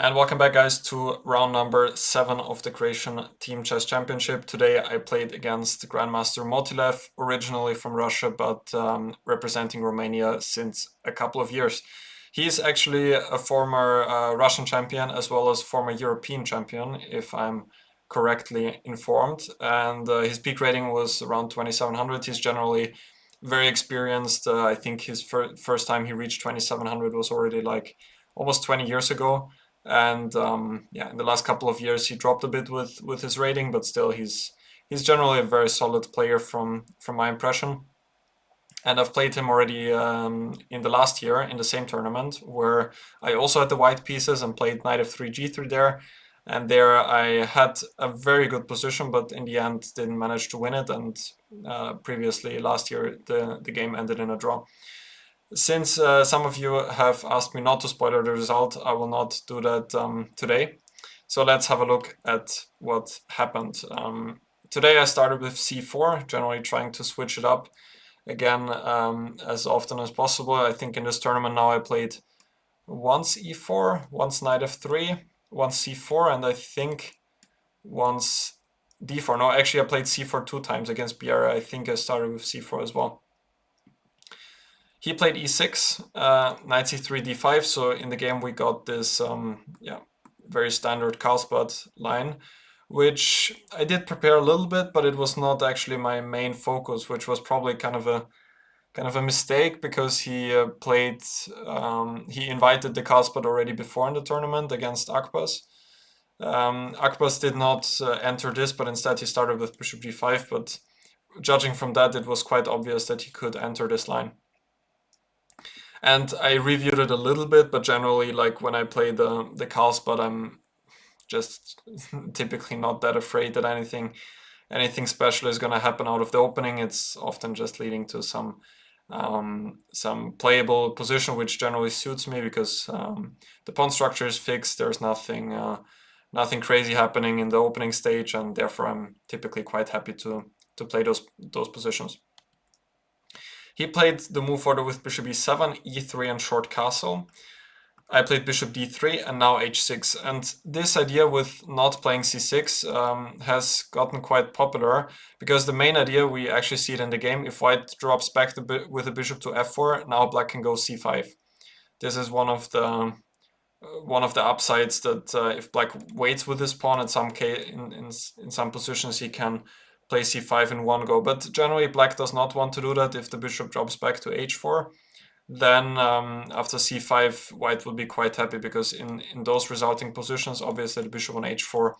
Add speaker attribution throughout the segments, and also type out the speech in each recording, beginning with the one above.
Speaker 1: And welcome back, guys, to round number 7 of the Croatian Team Chess Championship. Today I played against Grandmaster Motylev, originally from Russia, but representing Romania since a couple of years. He's actually a former Russian champion as well as former European champion, if I'm correctly informed. And his peak rating was around 2700. He's generally very experienced. I think his first time he reached 2700 was already like almost 20 years ago. And yeah, in the last couple of years he dropped a bit with his rating, but still he's generally a very solid player from my impression. And I've played him already in the last year in the same tournament, where I also had the white pieces and played knight f3 g3 there. And there I had a very good position, but in the end didn't manage to win it. And previously last year the game ended in a draw. Since some of you have asked me not to spoiler the result, I will not do that today. So let's have a look at what happened. Today I started with c4, generally trying to switch it up again as often as possible. I think in this tournament now I played once e4, once knight f3, once c4, and I think once d4. No, actually I played c4 2 times against BR. I think I started with c4 as well. He played e6, knight c3, d5, so in the game we got this yeah, very standard Carlsbad line, which I did prepare a little bit, but it was not actually my main focus, which was probably kind of a mistake, because he he invited the Carlsbad already before in the tournament against Akbas. Akbas did not enter this, but instead he started with bishop g5, but judging from that it was quite obvious that he could enter this line. And I reviewed it a little bit, but generally, like when I play the Carlsbad, I'm just typically not that afraid that anything special is going to happen out of the opening. It's often just leading to some playable position, which generally suits me, because the pawn structure is fixed. There's nothing crazy happening in the opening stage, and therefore I'm typically quite happy to play those positions. He played the move order with bishop e7, e3, and short castle. I played bishop d3 and now h6. And this idea with not playing c6 has gotten quite popular, because the main idea, we actually see it in the game, if white drops back with a bishop to f4, now black can go c5. This is one of the upsides, that if black waits with his pawn, in some positions he can play c5 in one go, but generally black does not want to do that. If the bishop drops back to h4, then after c5 white would be quite happy, because in those resulting positions, obviously the bishop on h4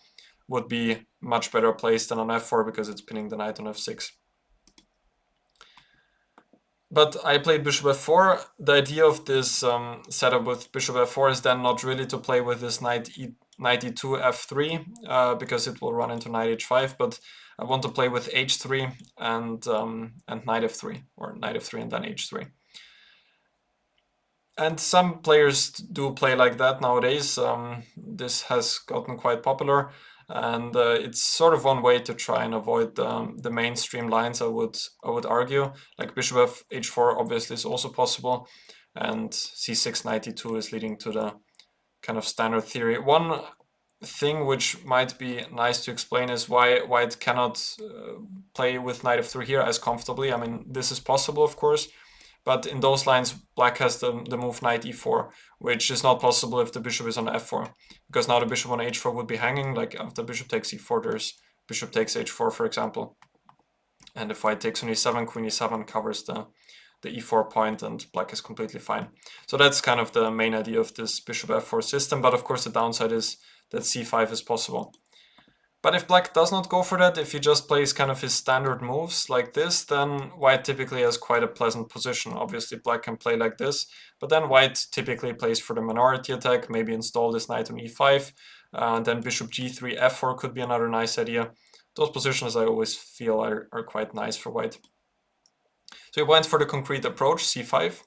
Speaker 1: would be much better placed than on f4, because it's pinning the knight on f6. But I played bishop f4. The idea of this setup with bishop f4 is then not really to play with this knight e2 f3, because it will run into knight h5, but I want to play with h3 and knight f3, or knight f3 and then h3. And some players do play like that nowadays. This has gotten quite popular, and it's sort of one way to try and avoid the mainstream lines, I would argue. Like bishop h4 obviously is also possible, and c6 knight e2 is leading to the kind of standard theory. One thing which might be nice to explain is why white cannot play with knight f3 here as comfortably. I mean, this is possible, of course, but in those lines black has the move knight e4, which is not possible if the bishop is on f4, because now the bishop on h4 would be hanging. Like after bishop takes e4, there's bishop takes h4, for example, and if white takes on e7, queen e7 covers the e4 point, and black is completely fine. So that's kind of the main idea of this bishop f4 system, but of course the downside is that c5 is possible. But if black does not go for that, if he just plays kind of his standard moves like this, then white typically has quite a pleasant position. Obviously black can play like this, but then white typically plays for the minority attack, maybe install this knight on e5, then bishop g3, f4 could be another nice idea. Those positions I always feel are quite nice for white. So he went for the concrete approach, c5.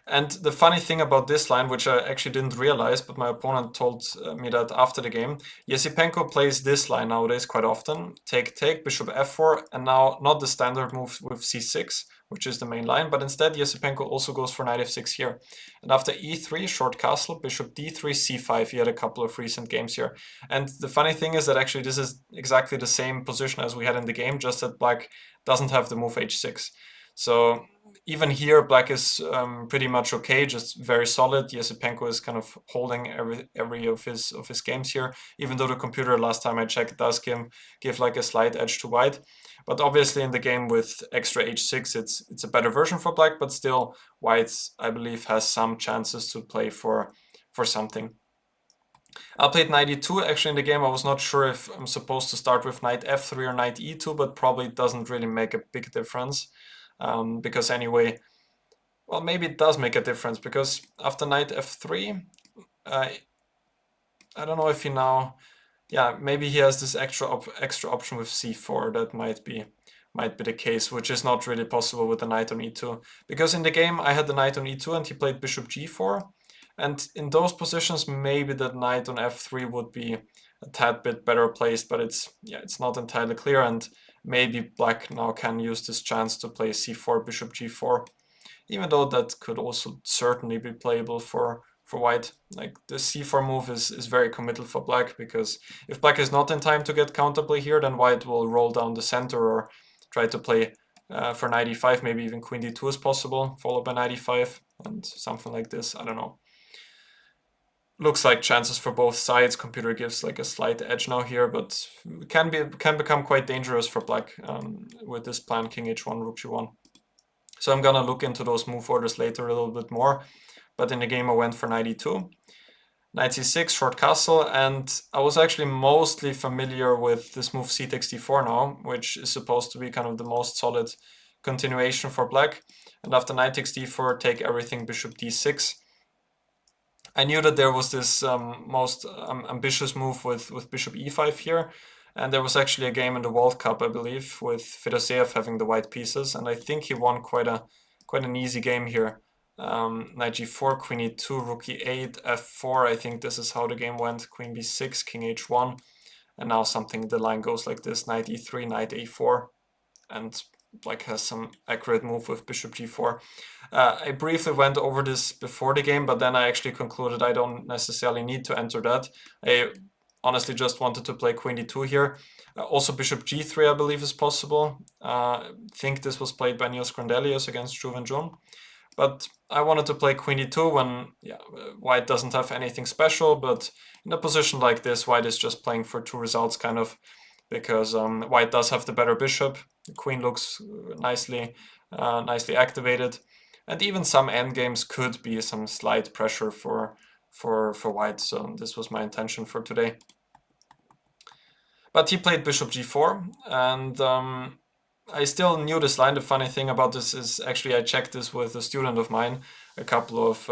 Speaker 1: And the funny thing about this line, which I actually didn't realize, but my opponent told me that after the game, Yesipenko plays this line nowadays quite often. Take, take, bishop f4, and now not the standard move with c6, which is the main line, but instead Yasipenko also goes for knight f6 here. And after e3, short castle, bishop d3, c5, he had a couple of recent games here. And the funny thing is that actually this is exactly the same position as we had in the game, just that black doesn't have the move h6. So even here, black is pretty much okay, just very solid. Yasipenko is kind of holding every of his games here, even though the computer last time I checked does give like a slight edge to white. But obviously in the game with extra h6, it's a better version for black, but still white, I believe, has some chances to play for something. I played knight e2. Actually, in the game, I was not sure if I'm supposed to start with knight f3 or knight e2, but probably it doesn't really make a big difference. Because anyway, well, maybe it does make a difference, because after knight f3, I don't know if he now, yeah, maybe he has this extra option with c4. That might be the case, which is not really possible with the knight on e2. Because in the game, I had the knight on e2 and he played bishop g4. And in those positions, maybe that knight on f3 would be a tad bit better placed, but it's not entirely clear, and maybe black now can use this chance to play c4, bishop g4, even though that could also certainly be playable for white. Like the c4 move is very committal for black, because if black is not in time to get counterplay here, then white will roll down the center or try to play for knight e5, maybe even queen d2 is possible, followed by knight e5 and something like this. I don't know. Looks like chances for both sides. Computer gives like a slight edge now here, but can become quite dangerous for black with this plan king h1, rook g1. So I'm gonna look into those move orders later a little bit more. But in the game I went for knight e2, knight c6, short castle, and I was actually mostly familiar with this move c takes d4 now, which is supposed to be kind of the most solid continuation for black. And after knight takes d4, take everything, bishop d6. I knew that there was this most ambitious move with bishop e5 here, and there was actually a game in the World Cup, I believe, with Fedoseev having the white pieces, and I think he won quite an easy game here. Knight g4, queen e2, rook e8, f4. I think this is how the game went. Queen b6, king h1, and now the line goes like this: knight e3, knight a4, and black has some accurate move with bishop g4. I briefly went over this before the game, but then I actually concluded I don't necessarily need to enter that. I honestly just wanted to play queen d2 here. Also bishop g3 I believe is possible. I think this was played by Niels Grandelius against Zhu Wenjun. But I wanted to play queen d2 when white doesn't have anything special, but in a position like this, white is just playing for two results kind of, because white does have the better bishop. The queen looks nicely activated, and even some endgames could be some slight pressure for white. So this was my intention for today. But he played bishop g4, and I still knew this line. The funny thing about this is actually I checked this with a student of mine a couple of,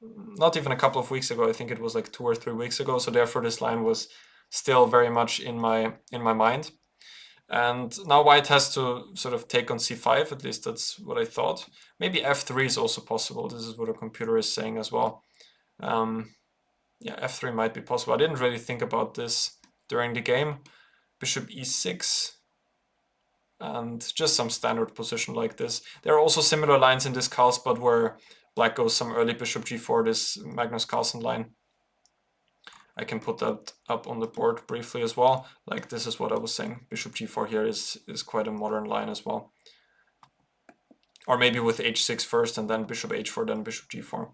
Speaker 1: not even a couple of weeks ago. I think it was like 2 or 3 weeks ago. So therefore this line was still very much in my mind. And now white has to sort of take on c5, at least that's what I thought. Maybe f3 is also possible. This is what a computer is saying as well. Yeah, f3 might be possible. I didn't really think about this during the game. Bishop e6, and just some standard position like this. There are also similar lines in this Carlsbad where black goes some early bishop g4, this Magnus Carlsen line. I can put that up on the board briefly as well. Like this is what I was saying. Bishop g4 here is quite a modern line as well. Or maybe with h6 first and then bishop h4, then bishop g4.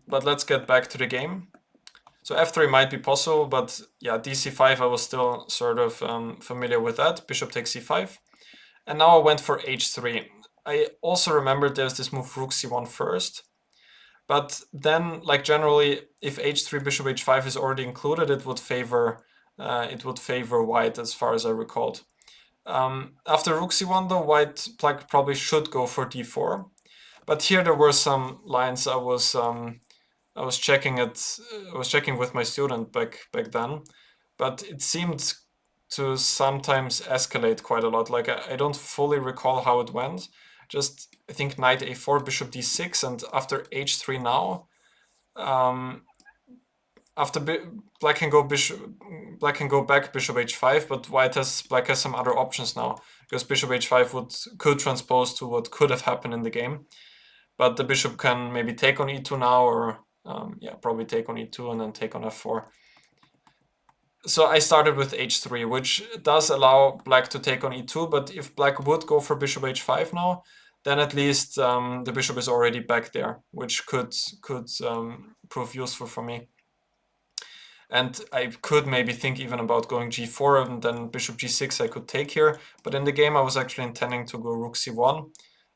Speaker 1: But let's get back to the game. So f3 might be possible, but yeah, dc5 I was still sort of familiar with that. Bishop takes c5. And now I went for h3. I also remembered there's this move rook c1 first. But then, like generally, if h3 bishop h5 is already included, it would favor white, as far as I recalled. After rook c1, though, white probably should go for d4. But here there were some lines I was checking with my student back then, but it seemed to sometimes escalate quite a lot. Like I don't fully recall how it went. Just I think knight a4, bishop d6, and after h3 now, after black can go back bishop h5, but black has some other options now, because bishop h5 could transpose to what could have happened in the game. But the bishop can maybe take on e2 now, or yeah, probably take on e2 and then take on f4. So I started with h3, which does allow black to take on e2, but if black would go for bishop h5 now, then at least the bishop is already back there, which could prove useful for me. And I could maybe think even about going g4 and then bishop g6 I could take here. But in the game I was actually intending to go rook c1.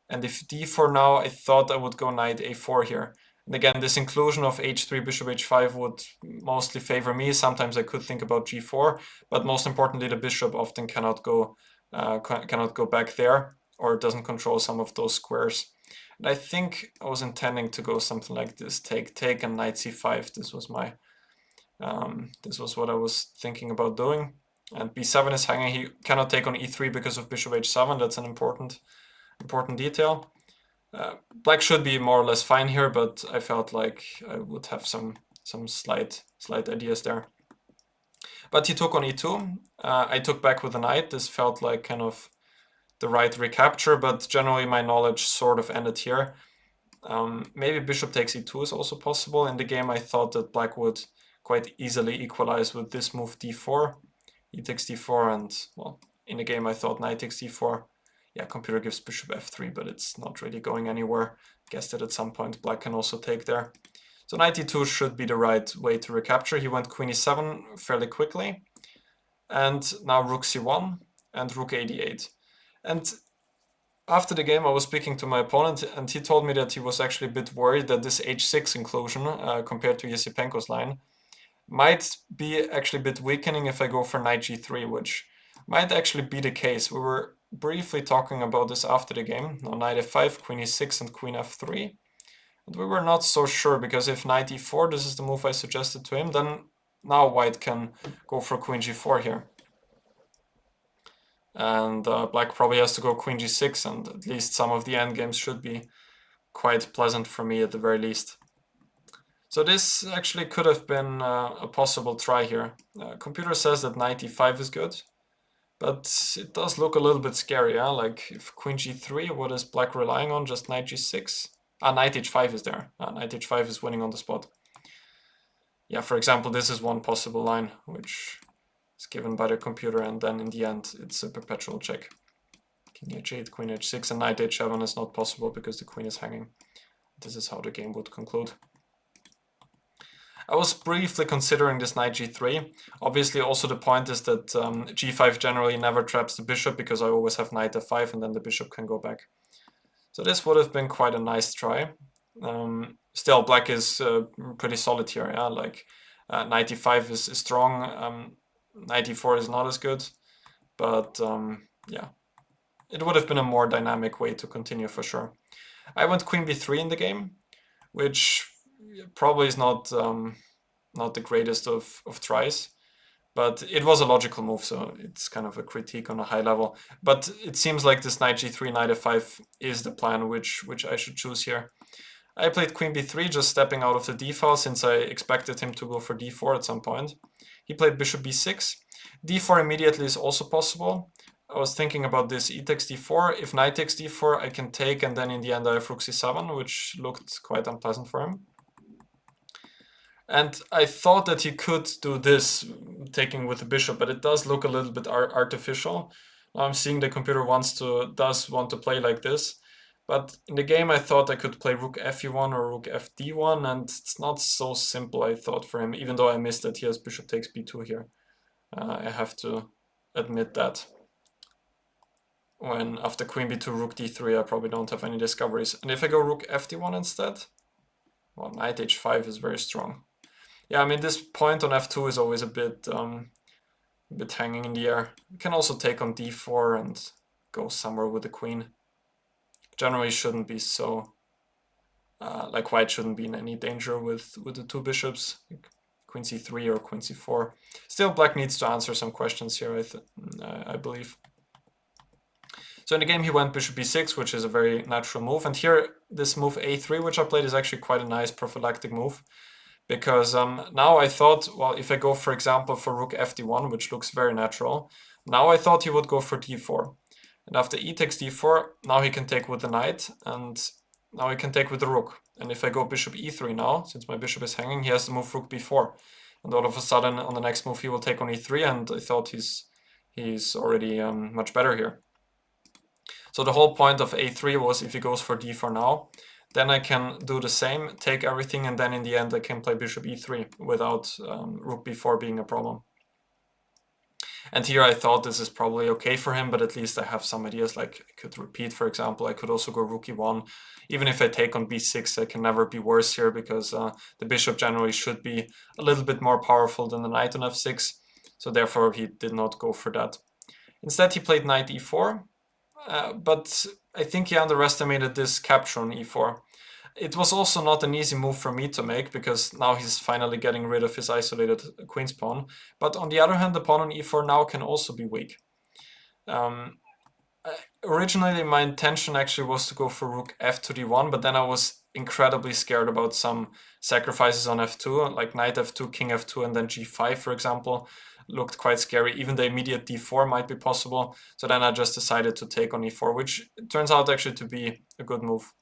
Speaker 1: And if d4 now, I thought I would go knight a4 here. And again, this inclusion of h3, bishop h5 would mostly favor me. Sometimes I could think about g4, but most importantly, the bishop often cannot go back there, or doesn't control some of those squares. And I think I was intending to go something like this: take, and knight c5. This was what I was thinking about doing. And b7 is hanging. He cannot take on e3 because of bishop h7. That's an important detail. Black should be more or less fine here, but I felt like I would have some slight ideas there. But he took on e2. I took back with a knight. This felt like kind of the right recapture, but generally my knowledge sort of ended here. Maybe bishop takes e2 is also possible. In the game I thought that black would quite easily equalize with this move d4. E takes d4, and well, in the game I thought knight takes d4. Yeah, computer gives bishop f3, but it's not really going anywhere. Guess that at some point black can also take there. So knight e2 should be the right way to recapture. He went queen e7 fairly quickly. And now rook c1 and rook a8. And after the game I was speaking to my opponent, and he told me that he was actually a bit worried that this h6 inclusion compared to Yesipenko's line might be actually a bit weakening if I go for knight g3, which might actually be the case. We were briefly talking about this after the game. Now knight f5, queen e6, and queen f3. And we were not so sure, because if knight e4, this is the move I suggested to him, then now white can go for queen g4 here. And black probably has to go queen g6, and at least some of the endgames should be quite pleasant for me at the very least. So this actually could have been a possible try here. Computer says that knight e5 is good, but it does look a little bit scary, huh? Like if queen g3, what is black relying on? Just knight g6? Knight h5 is there. Knight h5 is winning on the spot. Yeah, for example, this is one possible line, which is given by the computer, and then in the end, it's a perpetual check. King h8, queen h6, and knight h7 is not possible because the queen is hanging. This is how the game would conclude. I was briefly considering this knight g3. Obviously, also the point is that g5 generally never traps the bishop, because I always have knight f5 and then the bishop can go back. So this would have been quite a nice try. Still, black is pretty solid here. Yeah, like knight e5 is strong. Knight e4 is not as good, but yeah, it would have been a more dynamic way to continue for sure. I went queen b3 in the game, which probably is not the greatest of tries, but it was a logical move, so it's kind of a critique on a high level. But it seems like this knight g3, knight f5 is the plan which I should choose here. I played queen b3, just stepping out of the d file, since I expected him to go for d4 at some point. He played bishop b6. d4 immediately is also possible. I was thinking about this: e takes d4. If knight takes d4, I can take, and then in the end I have rook c7, which looked quite unpleasant for him. And I thought that he could do this, taking with the bishop, but it does look a little bit artificial. Now I'm seeing the computer does want to play like this. But in the game I thought I could play rook fe1 or rook fd1, and it's not so simple, I thought, for him, even though I missed that he has bishop takes b2 here. I have to admit that. When after queen b2, rook d3, I probably don't have any discoveries. And if I go rook fd1 instead, well, knight h5 is very strong. Yeah, I mean, this point on f2 is always a bit hanging in the air. You can also take on d4 and go somewhere with the queen. Generally shouldn't be so, like white shouldn't be in any danger with the two bishops, like queen c3 or queen c4. Still, black needs to answer some questions here, I believe. So in the game he went bishop b6, which is a very natural move, and here this move a3, which I played, is actually quite a nice prophylactic move, because now I thought, well, if I go, for example, for rook fd1, which looks very natural, now I thought he would go for d4. And after e takes d4, now he can take with the knight, and now he can take with the rook. And if I go bishop e3 now, since my bishop is hanging, he has to move rook b4. And all of a sudden, on the next move, he will take on e3, and I thought he's already much better here. So the whole point of a3 was if he goes for d4 now, then I can do the same, take everything, and then in the end I can play bishop e3 without rook b4 being a problem. And here I thought this is probably okay for him, but at least I have some ideas, like I could repeat, for example. I could also go rook e1. Even if I take on b6, I can never be worse here, because the bishop generally should be a little bit more powerful than the knight on f6. So therefore he did not go for that. Instead he played knight e4, but I think he underestimated this capture on e4. It was also not an easy move for me to make, because now he's finally getting rid of his isolated queen's pawn. But on the other hand, the pawn on e4 now can also be weak. Originally, my intention actually was to go for rook f to d1, but then I was incredibly scared about some sacrifices on f2, like knight f2, king f2, and then g5, for example. Looked quite scary. Even the immediate d4 might be possible. So then I just decided to take on e4, which turns out actually to be a good move.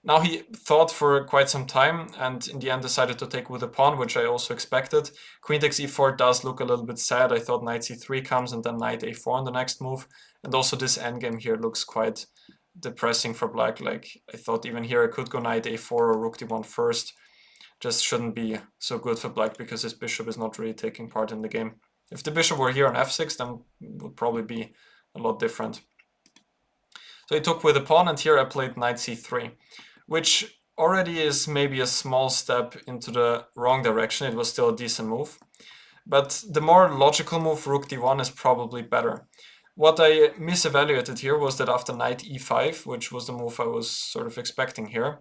Speaker 1: Now he thought for quite some time, and in the end decided to take with a pawn, which I also expected. Queen takes e4 does look a little bit sad. I thought knight c3 comes and then knight a4 on the next move. And also this endgame here looks quite depressing for black. Like, I thought even here I could go knight a4 or rook d1 first. Just shouldn't be so good for black, because his bishop is not really taking part in the game. If the bishop were here on f6, then it would probably be a lot different. So he took with a pawn, and here I played knight c3, which already is maybe a small step into the wrong direction. It was still a decent move. But the more logical move, rook d1, is probably better. What I misevaluated here was that after knight e5, which was the move I was sort of expecting here,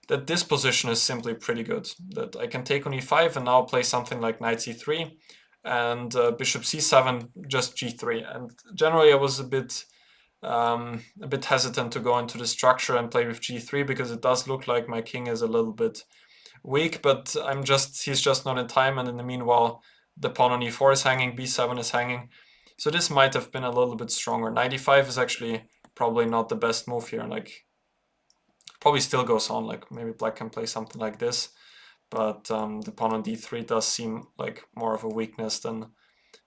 Speaker 1: that this position is simply pretty good. That I can take on e5 and now play something like knight c3 and bishop c7, just g3. And generally I was a bit hesitant to go into the structure and play with g3, because it does look like my king is a little bit weak, but he's just not in time, and in the meanwhile the pawn on e4 is hanging, b7 is hanging. So this might have been a little bit stronger. Knight e5 is actually probably not the best move here. Like, probably still goes on, like maybe black can play something like this, but the pawn on d3 does seem like more of a weakness than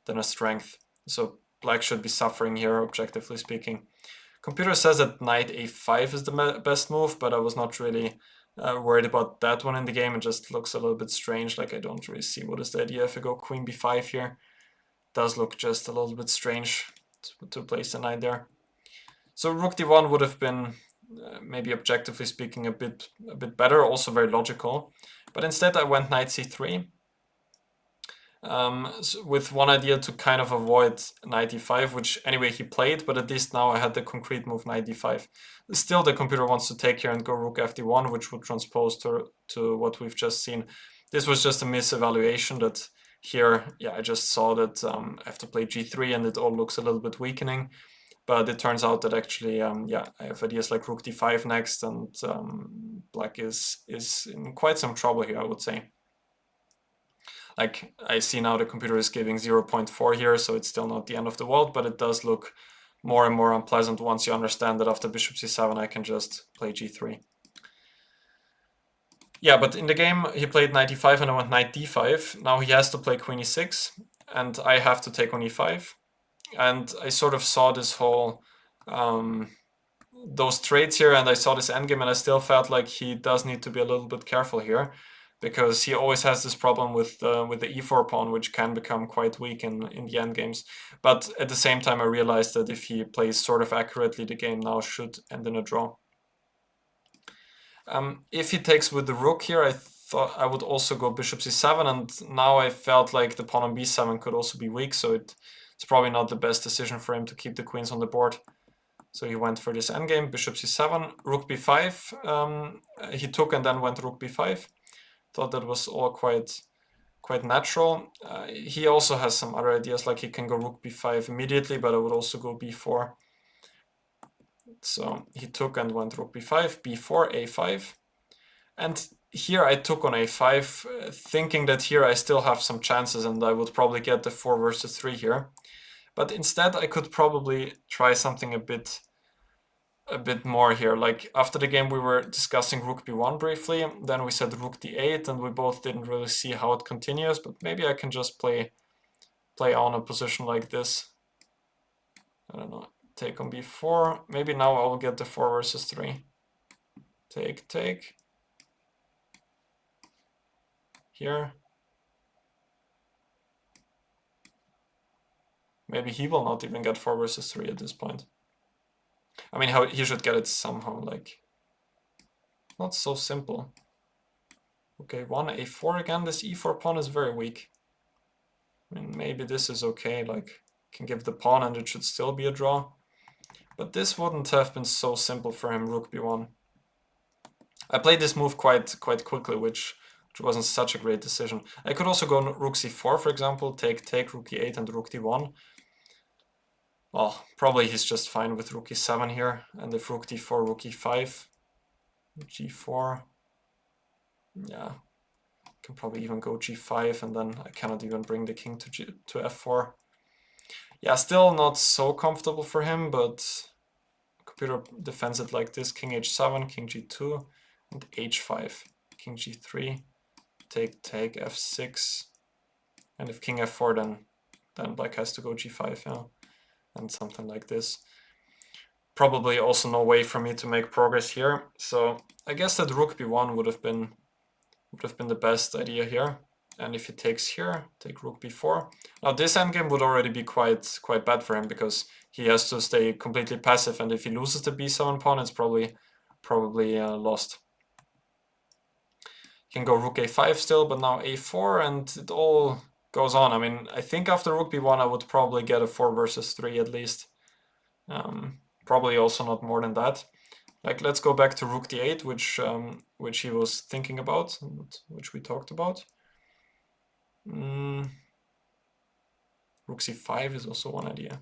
Speaker 1: a strength. So black should be suffering here, objectively speaking. Computer says that knight a5 is the best move, but I was not really worried about that one in the game. It just looks a little bit strange. Like, I don't really see what is the idea if I go queen b5 here. It does look just a little bit strange to place the knight there. So rook d1 would have been maybe objectively speaking a bit better, also very logical. But instead I went knight c3. With one idea to kind of avoid knight e5, which anyway he played, but at least now I had the concrete move knight d5. Still, the computer wants to take here and go rook fd1, which would transpose to what we've just seen. This was just a misevaluation that here, yeah, I just saw that I have to play g3 and it all looks a little bit weakening. But it turns out that actually, yeah, I have ideas like rook d5 next, and black is in quite some trouble here, I would say. Like, I see now the computer is giving 0.4 here, so it's still not the end of the world, but it does look more and more unpleasant once you understand that after bishop c7 I can just play g3. Yeah, but in the game he played knight e5 and I went knight d5. Now he has to play queen e6, and I have to take on e5. And I sort of saw this whole those trades here, and I saw this endgame, and I still felt like he does need to be a little bit careful here, because he always has this problem with the e4 pawn, which can become quite weak in the endgames. But at the same time, I realized that if he plays sort of accurately, the game now should end in a draw. If he takes with the rook here, I thought I would also go bishop c7, and now I felt like the pawn on b7 could also be weak, so it's probably not the best decision for him to keep the queens on the board. So he went for this endgame, bishop c7, rook b5. He took and then went rook b5. Thought that was all quite natural. He also has some other ideas, like he can go rook b5 immediately, but I would also go b4. So he took and went rook b5, b4, a5. And here I took on a5, thinking that here I still have some chances and I would probably get the 4 versus 3 here. But instead I could probably try something a bit more here. Like after the game we were discussing rook b1 briefly, then we said rook d8 and we both didn't really see how it continues, but maybe I can just play on a position like this. I don't know, take on b4. Maybe now I will get the 4 versus 3. Take. Here. Maybe he will not even get 4 versus 3 at this point. I mean, how he should get it somehow, like, not so simple. Okay, 1 a4 again. This e4 pawn is very weak. I mean, maybe this is okay, like, can give the pawn and it should still be a draw. But this wouldn't have been so simple for him, rook b1. I played this move quite quickly, which wasn't such a great decision. I could also go rook c4, for example, take, rook e8 and rook d1. Well, probably he's just fine with rook e7 here, and if rook d4, rook e5, g4, yeah, can probably even go g5, and then I cannot even bring the king to f4. Yeah, still not so comfortable for him, but computer defends it like this: king h7, king g2, and h5, king g3, take, f6, and if king f4, then black has to go g5, yeah, and something like this. Probably also no way for me to make progress here, so I guess that rook b1 would have been the best idea here. And if he takes here, take rook b4. Now this endgame would already be quite bad for him, because he has to stay completely passive, and if he loses the b7 pawn, it's probably lost. He can go rook a5 still, but now a4, and it all goes on. I mean, I think after rook b1 I would probably get a 4 versus 3 at least. Probably also not more than that. Like, let's go back to rook d8, which he was thinking about, and which we talked about. Rook c5 is also one idea,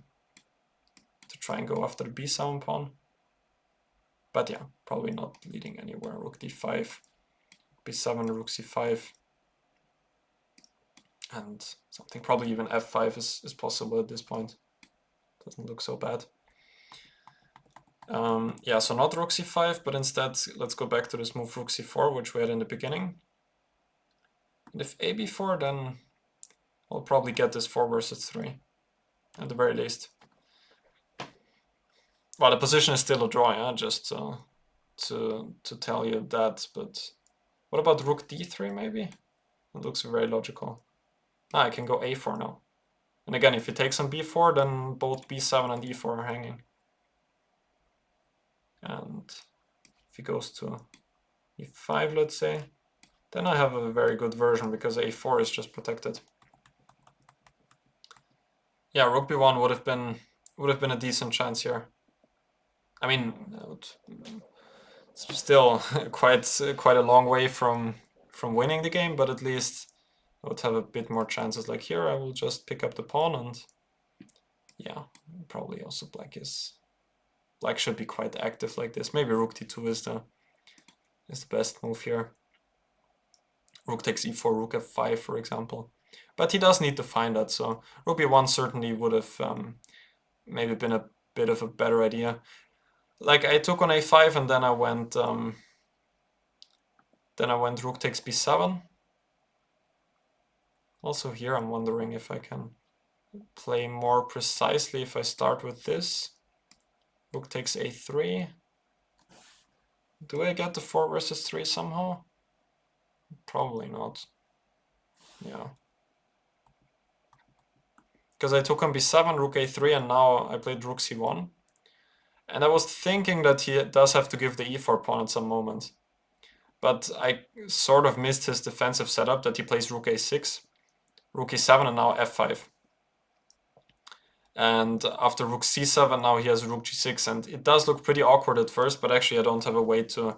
Speaker 1: to try and go after the b7 pawn. But yeah, probably not leading anywhere. Rook d5, b7, rook c5. And something, probably even f5 is possible at this point. Doesn't look so bad. Yeah, so not rook c5, but instead let's go back to this move rook c4, which we had in the beginning. And if a b4, then I'll probably get this 4 versus 3, at the very least. Well, the position is still a draw, yeah, just to tell you that. But what about rook d3 maybe? It looks very logical. I can go a4 now. And again, if he takes on b4, then both b7 and e4 are hanging. And if he goes to e5, let's say, then I have a very good version, because a4 is just protected. Yeah, rook b1 would have been a decent chance here. I mean, it's still quite a long way from winning the game, but at least I would have a bit more chances. Like here, I will just pick up the pawn, and yeah, probably also black should be quite active like this. Maybe rook d2 is the best move here. Rook takes e4, rook f5, for example. But he does need to find that, so rook b1 certainly would have maybe been a bit of a better idea. Like, I took on a5, and then I went rook takes b7. Also here I'm wondering if I can play more precisely if I start with this. Rook takes a3. Do I get the 4 versus 3 somehow? Probably not. Yeah. Because I took on b7, rook a3, and now I played rook c1. And I was thinking that he does have to give the e4 pawn at some moment. But I sort of missed his defensive setup, that he plays rook a6, rook e7, and now f5. And after rook c7, now he has rook g6, and it does look pretty awkward at first, but actually I don't have a way to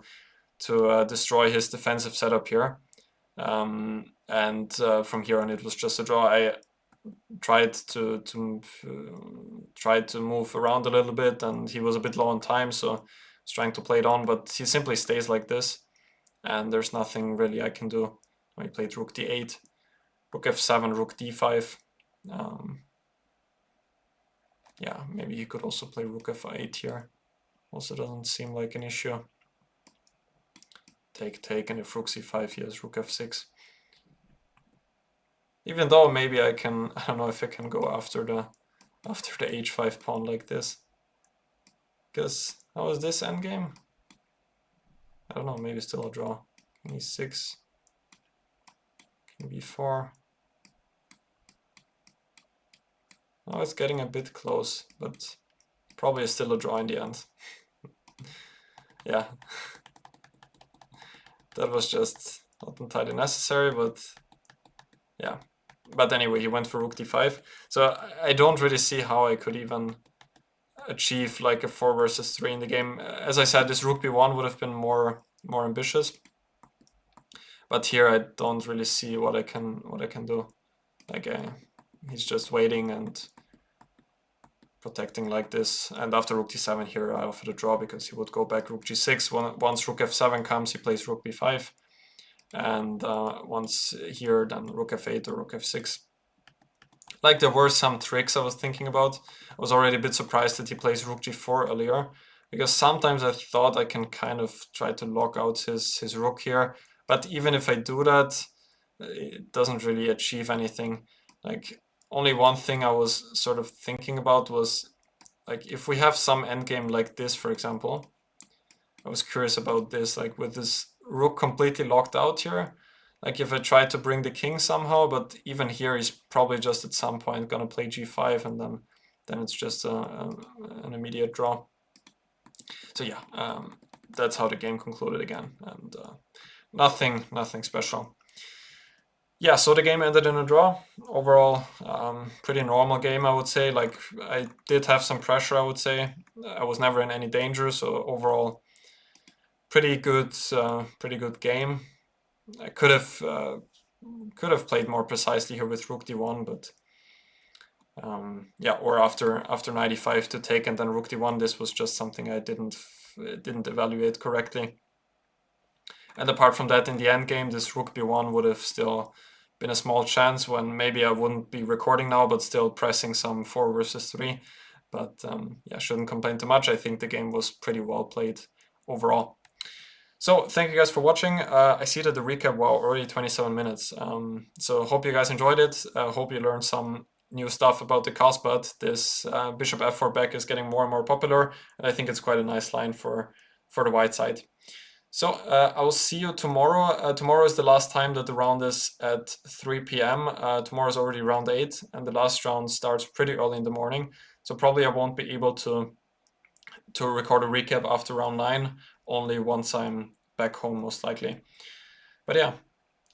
Speaker 1: destroy his defensive setup here. From here on, it was just a draw. I tried to move around a little bit, and he was a bit low on time, so I was trying to play it on, but he simply stays like this. and there's nothing really I can do. He played rook d8, rook f7, rook d5. Yeah, maybe he could also play rook f8 here. Also doesn't seem like an issue. Take, and if rook c5, he has rook f6. Even though maybe I can, I don't know if I can go after the h5 pawn like this. Because how is this endgame? I don't know, maybe still a draw. King e6, king b4. Now it's getting a bit close, but probably still a draw in the end. Yeah, that was just not entirely necessary, but yeah. But anyway, he went for rook d5. So I don't really see how I could even achieve like a 4 versus 3 in the game. As I said, this rook b1 would have been more ambitious. But here I don't really see what I can do. Like he's just waiting and protecting like this. And after rook d7 here, I offered a draw because he would go back rook g6. Once rook f7 comes, he plays rook b5. And once here, then rook f8 or rook f6. Like there were some tricks I was thinking about. I was already a bit surprised that he plays rook g4 earlier, because sometimes I thought I can kind of try to lock out his rook here. But even if I do that, it doesn't really achieve anything. Like only one thing I was sort of thinking about was like if we have some endgame like this, for example. I was curious about this, like with this rook completely locked out here. Like if I try to bring the king somehow, but even here he's probably just at some point gonna play g5, and then it's just an immediate draw. So yeah, that's how the game concluded again, and nothing special. Yeah, so the game ended in a draw. Overall, pretty normal game, I would say. Like I did have some pressure, I would say. I was never in any danger, so overall, pretty good game. I could have played more precisely here with rook d1, but yeah, or after knight e5 to take and then rook d1. This was just something I didn't evaluate correctly. And apart from that, in the end game, this rook b1 would have still been a small chance when maybe I wouldn't be recording now, but still pressing some 4 versus 3. But yeah, shouldn't complain too much. I think the game was pretty well played overall. So thank you guys for watching. I see that the recap, wow, already 27 minutes. So hope you guys enjoyed it. Hope you learned some new stuff about the Carlsbad. This bishop f4 back is getting more and more popular, and I think it's quite a nice line for the white side. So I will see you tomorrow. Tomorrow is the last time that the round is at 3 p.m. Tomorrow is already round 8, and the last round starts pretty early in the morning. So probably I won't be able to record a recap after round 9, only once I'm back home most likely. But yeah,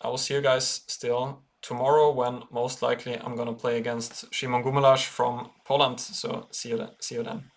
Speaker 1: I will see you guys still tomorrow, when most likely I'm gonna play against Szymon Gumelarz from Poland. So see you then.